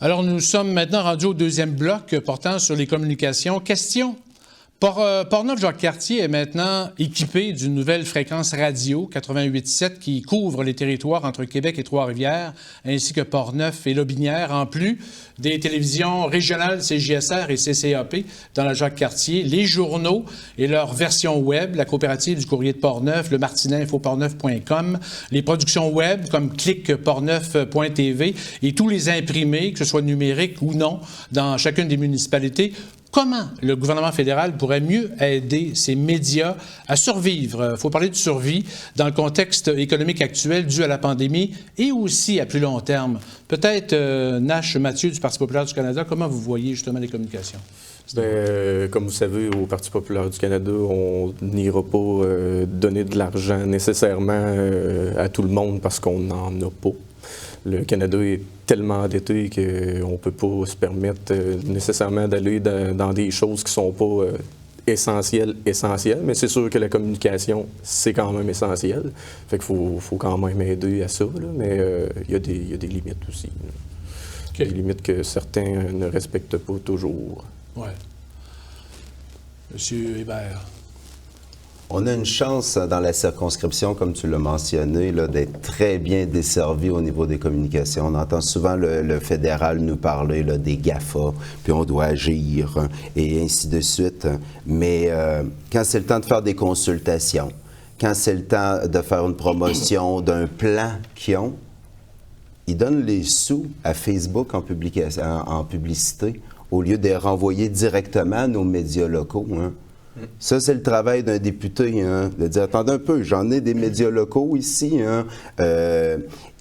Alors, nous sommes maintenant rendus au deuxième bloc portant sur les communications. Question. Portneuf-Jacques-Cartier est maintenant équipé d'une nouvelle fréquence radio 88.7 qui couvre les territoires entre Québec et Trois-Rivières, ainsi que Portneuf et Lotbinière, en plus des télévisions régionales CJSR et CCAP dans la Jacques-Cartier, les journaux et leur version web, la coopérative du courrier de Portneuf, le Martinet, infoportneuf.com, les productions web comme clicportneuf.tv et tous les imprimés, que ce soit numérique ou non, dans chacune des municipalités. Comment le gouvernement fédéral pourrait mieux aider ces médias à survivre? Il faut parler de survie dans le contexte économique actuel dû à la pandémie et aussi à plus long terme. Peut-être, Nash Mathieu du Parti populaire du Canada, comment vous voyez justement les communications? Bien, comme vous savez, au Parti populaire du Canada, on n'ira pas donner de l'argent nécessairement à tout le monde parce qu'on n'en a pas. Le Canada est tellement endetté qu'on ne peut pas se permettre nécessairement d'aller dans des choses qui ne sont pas essentielles, mais c'est sûr que la communication, c'est quand même essentiel. Fait qu'il faut quand même aider à ça, là, mais il y a des limites aussi. Okay. Des limites que certains ne respectent pas toujours. Oui. Monsieur Hébert. On a une chance dans la circonscription, comme tu l'as mentionné, d'être très bien desservi au niveau des communications. On entend souvent le fédéral nous parler des GAFA, puis on doit agir, et ainsi de suite. Mais quand c'est le temps de faire des consultations, quand c'est le temps de faire une promotion d'un plan qu'ils ont, ils donnent les sous à Facebook en publicité au lieu de les renvoyer directement à nos médias locaux. Hein. Ça, c'est le travail d'un député, hein, de dire, attendez un peu, j'en ai des médias locaux ici, hein,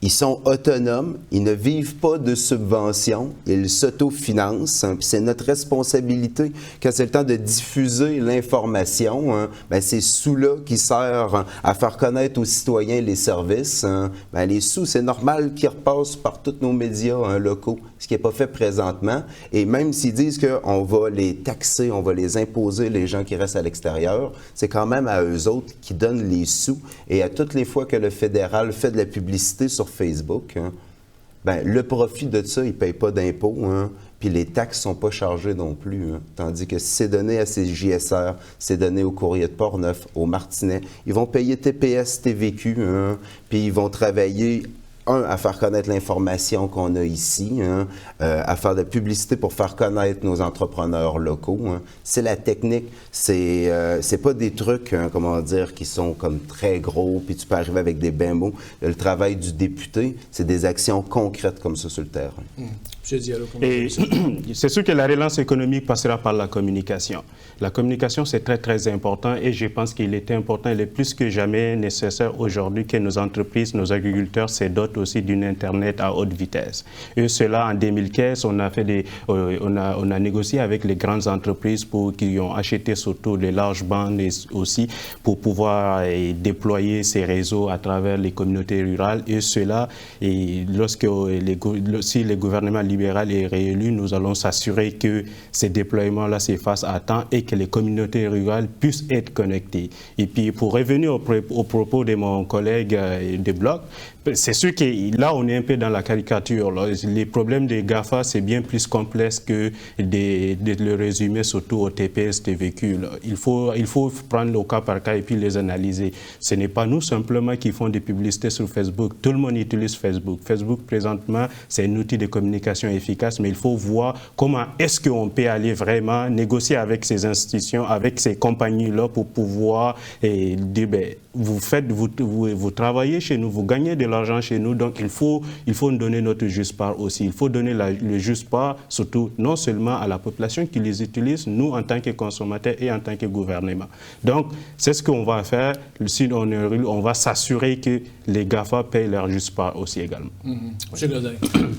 ils sont autonomes, ils ne vivent pas de subventions, ils s'autofinancent, hein, puis c'est notre responsabilité, quand c'est le temps de diffuser l'information, hein, bien, ces sous-là qui servent à faire connaître aux citoyens les services, hein, bien, les sous, c'est normal qu'ils repassent par tous nos médias hein, locaux, ce qui n'est pas fait présentement, et même s'ils disent qu'on va les taxer, on va les imposer, les gens qui restent à l'extérieur, c'est quand même à eux autres qui donnent les sous. Et à toutes les fois que le fédéral fait de la publicité sur Facebook, hein, ben, le profit de ça, il ne paye pas d'impôts, hein, puis les taxes ne sont pas chargées non plus. Hein, tandis que si c'est donné à ces JSR, c'est donné au Courrier de Portneuf, au Martinet, ils vont payer TPS, TVQ, hein, puis ils vont travailler à faire connaître l'information qu'on a ici, hein, à faire de la publicité pour faire connaître nos entrepreneurs locaux. Hein. C'est la technique, c'est pas des trucs, hein, comment dire, qui sont comme très gros, puis tu peux arriver avec des bons mots. Le travail du député, c'est des actions concrètes comme ça sur le terrain. Et c'est sûr que la relance économique passera par la communication. La communication, c'est très, très important et je pense qu'il est important, il est plus que jamais nécessaire aujourd'hui que nos entreprises, nos agriculteurs se dotent aussi d'une Internet à haute vitesse. Et cela, en 2015, on a négocié avec les grandes entreprises qui ont acheté surtout les larges bandes aussi pour pouvoir déployer ces réseaux à travers les communautés rurales. Et cela, si le gouvernement libéral est réélu, nous allons s'assurer que ces déploiements-là se fassent à temps et que les communautés rurales puissent être connectées. Et puis, pour revenir au propos de mon collègue de Bloc, c'est sûr que là, on est un peu dans la caricature. Là. Les problèmes des GAFA, c'est bien plus complexe que de le résumer surtout au TPS, TVQ. Là. Il faut prendre le cas par cas et puis les analyser. Ce n'est pas nous simplement qui font des publicités sur Facebook. Tout le monde utilise Facebook. Facebook, présentement, c'est un outil de communication efficace, mais il faut voir comment est-ce qu'on peut aller vraiment négocier avec ces institutions, avec ces compagnies-là pour pouvoir dire, ben, vous travaillez chez nous, vous gagnez de l'argent chez nous, donc il faut nous donner notre juste part aussi. Il faut donner le juste part, surtout non seulement à la population qui les utilise, nous en tant que consommateurs et en tant que gouvernement. Donc, c'est ce qu'on va faire. Si on va s'assurer que les GAFA payent leur juste part aussi également. Monsieur Godin.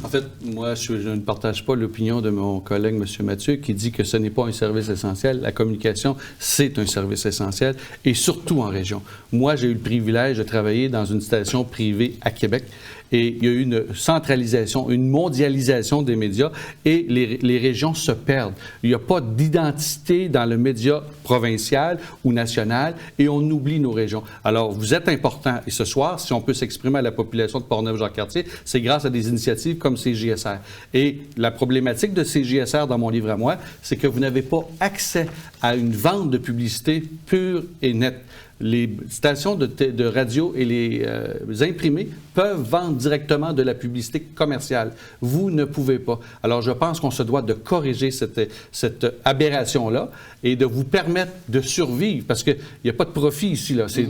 En fait, moi, je ne partage pas l'opinion de mon collègue, M. Mathieu, qui dit que ce n'est pas un service essentiel. La communication, c'est un service essentiel, et surtout en région. Moi, j'ai eu le privilège de travailler dans une station privée à Québec. Et il y a eu une centralisation, une mondialisation des médias et les régions se perdent. Il n'y a pas d'identité dans le média provincial ou national et on oublie nos régions. Alors, vous êtes important. Et ce soir, si on peut s'exprimer à la population de Portneuf-Jacques-Cartier, c'est grâce à des initiatives comme CJSR. Et la problématique de CJSR dans mon livre à moi, c'est que vous n'avez pas accès à une vente de publicité pure et nette. Les stations de radio et les imprimés peuvent vendre directement de la publicité commerciale. Vous ne pouvez pas. Alors, je pense qu'on se doit de corriger cette aberration-là et de vous permettre de survivre, parce qu'il n'y a pas de profit ici, là. C'est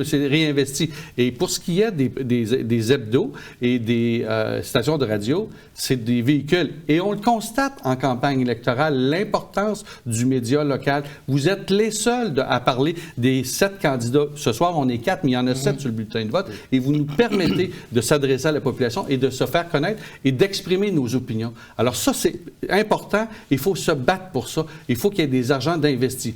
c'est réinvesti. Et pour ce qui est des hebdos et des stations de radio, c'est des véhicules. Et on le constate en campagne électorale, l'importance du média local. Vous êtes les seuls à parler des 7 candidats. Ce soir, on est 4, mais il y en a 7 sur le bulletin de vote. Et vous nous permettez de s'adresser à la population et de se faire connaître et d'exprimer nos opinions. Alors ça, c'est important. Il faut se battre pour ça. Il faut qu'il y ait des argents d'investis.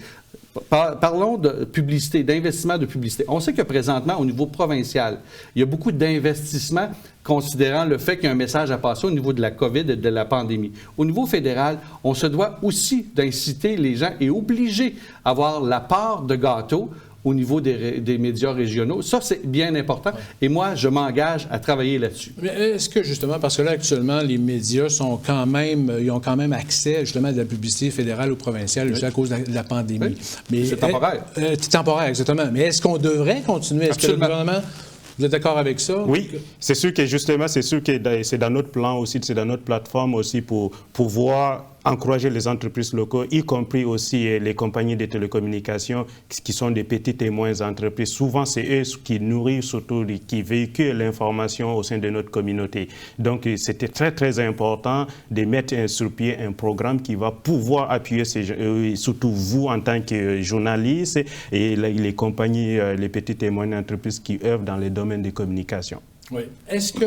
Parlons de publicité, d'investissement de publicité. On sait que présentement, au niveau provincial, il y a beaucoup d'investissements considérant le fait qu'il y a un message à passer au niveau de la COVID et de la pandémie. Au niveau fédéral, on se doit aussi d'inciter les gens et obliger à avoir la part de gâteau au niveau des médias régionaux. Ça, c'est bien important. Et moi, je m'engage à travailler là-dessus. Mais est-ce que, justement, parce que là, actuellement, les médias sont quand même, ils ont quand même accès, justement, à de la publicité fédérale ou provinciale, juste à cause de la pandémie. Oui. Mais c'est temporaire. C'est temporaire, exactement. Mais est-ce qu'on devrait continuer? Est-ce que le gouvernement... Vous êtes d'accord avec ça? Oui, c'est sûr que justement, c'est sûr que c'est dans notre plan aussi, c'est dans notre plateforme aussi pour pouvoir encourager les entreprises locales, y compris aussi les compagnies de télécommunications qui sont des petites et moyennes entreprises. Souvent, c'est eux qui nourrissent, surtout qui véhiculent l'information au sein de notre communauté. Donc, c'était très, très important de mettre sur pied un programme qui va pouvoir appuyer surtout vous en tant que journaliste et les compagnies, les petites et moyennes entreprises qui œuvrent dans les domaines des communications. Oui. Est-ce que...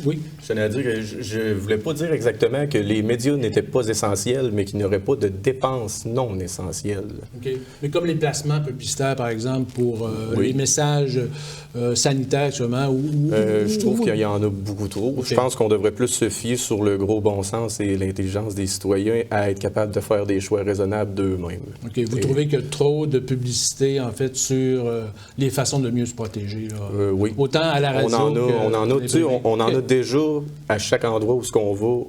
oui. Je tenais à dire que je ne voulais pas dire exactement que les médias n'étaient pas essentiels, mais qu'il n'y aurait pas de dépenses non essentielles. OK. Mais comme les placements publicitaires, par exemple, pour les messages sanitaires, justement, je trouve qu'il y en a beaucoup trop. Okay. Je pense qu'on devrait plus se fier sur le gros bon sens et l'intelligence des citoyens à être capable de faire des choix raisonnables d'eux-mêmes. OK. Vous trouvez qu'il y a trop de publicité, en fait, sur les façons de mieux se protéger? Là? Oui. Autant à la radio on en a déjà à chaque endroit où on va.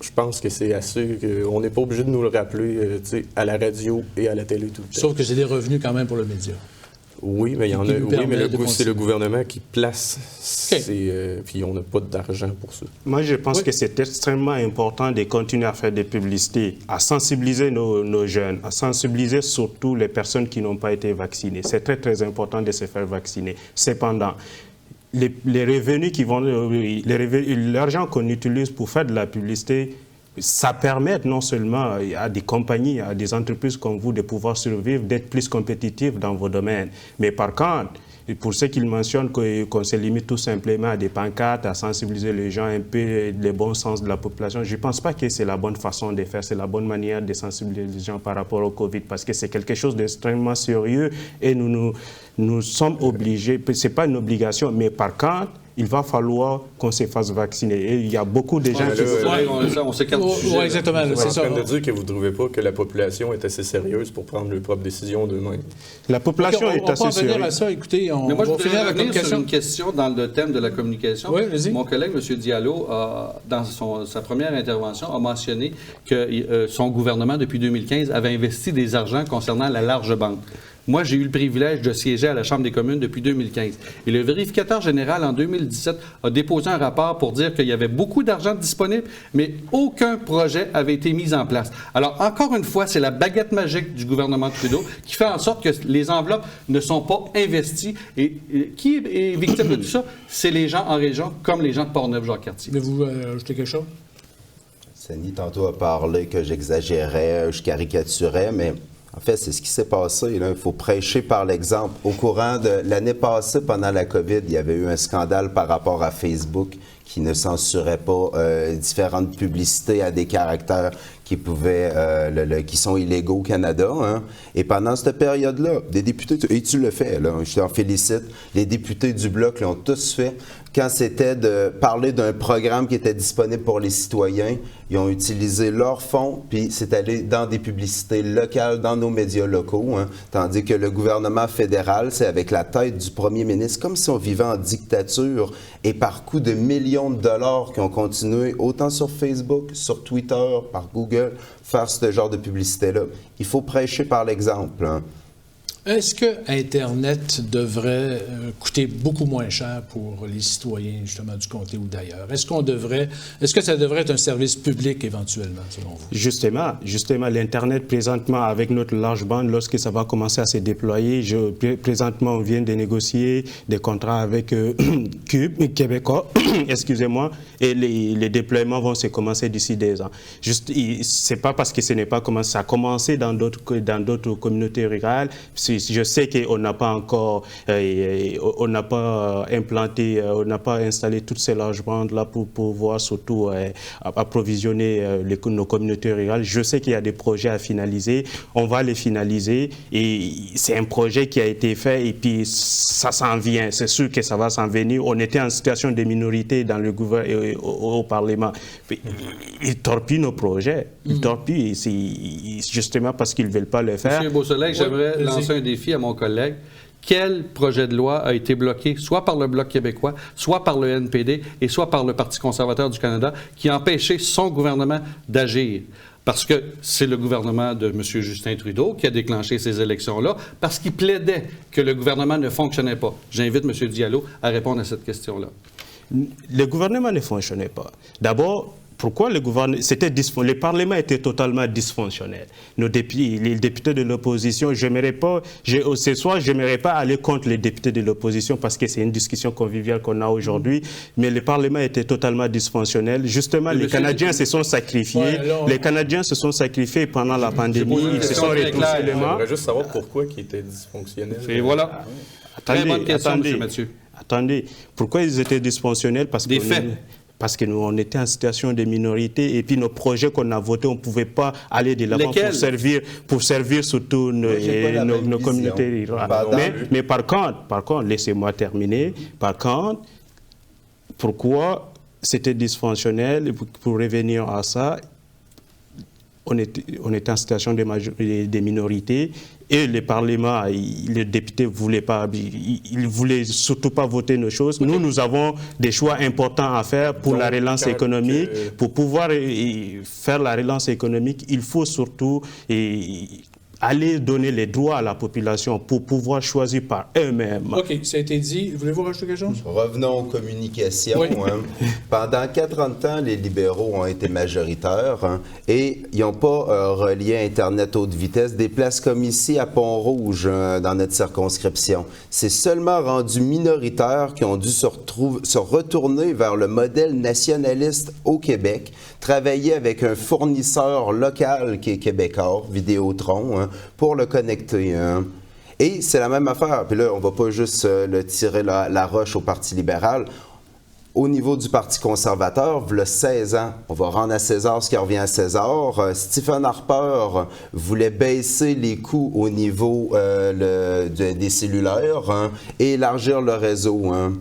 Je pense que c'est assez qu'on n'est pas obligé de nous le rappeler à la radio et à la télé tout le temps. Sauf que c'est des revenus quand même pour le média. Oui, mais il y en a. Oui, mais c'est le gouvernement qui place. Puis on n'a pas d'argent pour ça. Moi, je pense que c'est extrêmement important de continuer à faire des publicités, à sensibiliser nos jeunes, à sensibiliser surtout les personnes qui n'ont pas été vaccinées. C'est très, très important de se faire vacciner. Cependant, les revenus qui vont, l'argent qu'on utilise pour faire de la publicité, ça permet non seulement à des compagnies, à des entreprises comme vous de pouvoir survivre, d'être plus compétitifs dans vos domaines. Mais par contre, pour ceux qui mentionnent qu'on se limite tout simplement à des pancartes, à sensibiliser les gens un peu le bon sens de la population, je ne pense pas que c'est la bonne façon de faire, c'est la bonne manière de sensibiliser les gens par rapport au COVID, parce que c'est quelque chose d'extrêmement sérieux et nous sommes obligés, ce n'est pas une obligation, mais par contre, il va falloir qu'on se fasse vacciner. Et il y a beaucoup de gens qui... On s'écarte du sujet. Oui, exactement. C'est ça. En train de dire que vous ne trouvez pas que la population est assez sérieuse pour prendre leurs propres décisions d'eux-mêmes. La population est assez sérieuse. On va revenir à ça. Écoutez, on va finir avec une question dans le thème de la communication. Oui, vas-y. Mon collègue, M. Diallo, dans sa première intervention, a mentionné que son gouvernement, depuis 2015, avait investi des argents concernant la large bande. Moi, j'ai eu le privilège de siéger à la Chambre des communes depuis 2015. Et le vérificateur général, en 2017, a déposé un rapport pour dire qu'il y avait beaucoup d'argent disponible, mais aucun projet avait été mis en place. Alors, encore une fois, c'est la baguette magique du gouvernement Trudeau qui fait en sorte que les enveloppes ne sont pas investies. Et qui est victime de tout ça? C'est les gens en région, comme les gens de Portneuf-Jacques-Cartier. Voulez-vous ajouter quelque chose? Sani, tantôt, a parlé que j'exagérais, je caricaturais, mais... En fait, c'est ce qui s'est passé. Là. Il faut prêcher par l'exemple. Au courant de l'année passée, pendant la COVID, il y avait eu un scandale par rapport à Facebook qui ne censurait pas différentes publicités à des caractères qui pouvaient, qui sont illégaux au Canada. Hein. Et pendant cette période-là, des députés, et tu le fais, là, je t'en félicite, les députés du Bloc l'ont tous fait, quand c'était de parler d'un programme qui était disponible pour les citoyens, ils ont utilisé leurs fonds, puis c'est allé dans des publicités locales, dans nos médias locaux, hein, tandis que le gouvernement fédéral, c'est avec la tête du premier ministre, comme si on vivait en dictature, et par coût de millions de dollars qui ont continué, autant sur Facebook, sur Twitter, par Google, faire ce genre de publicité-là. Il faut prêcher par l'exemple, hein. Est-ce que Internet devrait coûter beaucoup moins cher pour les citoyens, justement, du comté ou d'ailleurs? Est-ce que ça devrait être un service public éventuellement, selon vous? Justement, l'Internet, présentement, avec notre large bande, lorsque ça va commencer à se déployer, présentement, on vient de négocier des contrats avec Cube, Québécois, excusez-moi, et les déploiements vont se commencer d'ici 2 ans. C'est pas parce que ce n'est pas commencé, ça a commencé dans d'autres communautés rurales. Je sais qu'on n'a pas encore, on n'a pas implanté, on n'a pas installé toutes ces larges bandes-là pour pouvoir surtout approvisionner nos communautés rurales. Je sais qu'il y a des projets à finaliser, on va les finaliser et c'est un projet qui a été fait et puis ça s'en vient, c'est sûr que ça va s'en venir. On était en situation de minorité dans le gouvernement, au Parlement. Ils torpillent nos projets, ils torpillent, justement parce qu'ils ne veulent pas le faire. Monsieur Beausoleil, j'aimerais lancer un défi à mon collègue. Quel projet de loi a été bloqué, soit par le Bloc québécois, soit par le NPD et soit par le Parti conservateur du Canada, qui a empêché son gouvernement d'agir? Parce que c'est le gouvernement de M. Justin Trudeau qui a déclenché ces élections-là, parce qu'il plaidait que le gouvernement ne fonctionnait pas. J'invite M. Diallo à répondre à cette question-là. Le gouvernement ne fonctionnait pas. D'abord, pourquoi le Parlement était totalement dysfonctionnel. Les députés de l'opposition, ce soir, je n'aimerais pas aller contre les députés de l'opposition parce que c'est une discussion conviviale qu'on a aujourd'hui, mais le Parlement était totalement dysfonctionnel. Justement, les Canadiens se sont sacrifiés. Les Canadiens se sont sacrifiés pendant la pandémie. Ils se sont retroussés les mains. J'aimerais juste savoir pourquoi il était dysfonctionnel. Et voilà. Très bonne question, M. Mathieu. Attendez, pourquoi ils étaient dysfonctionnels? Parce que nous, on était en situation de minorité et puis nos projets qu'on a votés, on ne pouvait pas aller de l'avant pour servir surtout nos communautés rurales. Mais par contre, laissez-moi terminer. Par contre, pourquoi c'était dysfonctionnel? Pour revenir à ça, on était en situation de minorité et le Parlement, les députés ne voulaient pas, ils voulaient surtout pas voter nos choses. Nous avons des choix importants à faire pour la relance économique. Pour pouvoir faire la relance économique, il faut surtout aller donner les droits à la population pour pouvoir choisir par eux-mêmes. OK, ça a été dit. Voulez-vous rajouter quelque chose? Revenons aux communications. Oui. Hein. Pendant 40 ans, les libéraux ont été majoritaires hein, et ils n'ont pas relié Internet haute vitesse. Des places comme ici à Pont-Rouge, dans notre circonscription. C'est seulement rendus minoritaires qui ont dû se retourner vers le modèle nationaliste au Québec, travailler avec un fournisseur local qui est québécois, Vidéotron, hein, pour le connecter. Hein. Et c'est la même affaire. Puis là, on ne va pas juste tirer la roche au Parti libéral. Au niveau du Parti conservateur, il y a 16 ans, on va rendre à César ce qui revient à César. Stephen Harper voulait baisser les coûts au niveau des cellulaires hein, et élargir le réseau. Hein.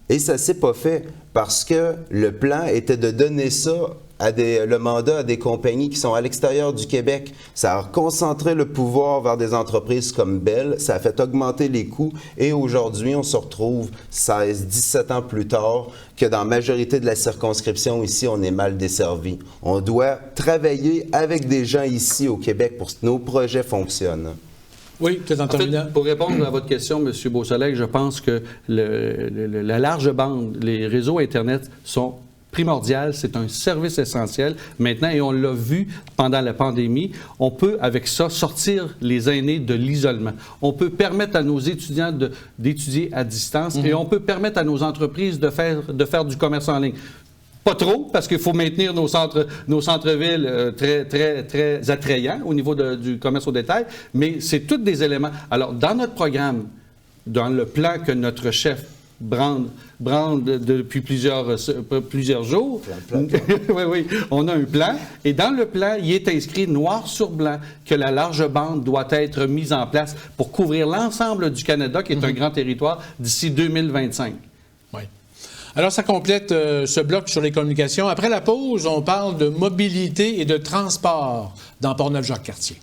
Et ça ne s'est pas fait parce que le plan était de donner ça le mandat à des compagnies qui sont à l'extérieur du Québec. Ça a concentré le pouvoir vers des entreprises comme Bell, ça a fait augmenter les coûts et aujourd'hui, on se retrouve 16-17 ans plus tard que dans la majorité de la circonscription ici, on est mal desservi. On doit travailler avec des gens ici au Québec pour que nos projets fonctionnent. Oui, peut-être en terminant. Pour répondre à votre question, M. Beausoleil, je pense que la large bande, les réseaux Internet sont primordial, c'est un service essentiel. Maintenant, et on l'a vu pendant la pandémie, on peut avec ça sortir les aînés de l'isolement. On peut permettre à nos étudiants d'étudier à distance et on peut permettre à nos entreprises de faire du commerce en ligne. Pas trop, parce qu'il faut maintenir nos centres-villes très, très, très attrayants au niveau du commerce au détail, mais c'est tous des éléments. Alors, dans notre programme, dans le plan que notre chef Brand depuis plusieurs jours. Oui, on a un plan. Et dans le plan, il est inscrit noir sur blanc que la large bande doit être mise en place pour couvrir l'ensemble du Canada, qui est un grand territoire, d'ici 2025. Oui. Alors, ça complète ce bloc sur les communications. Après la pause, on parle de mobilité et de transport dans Portneuf-Jacques-Cartier.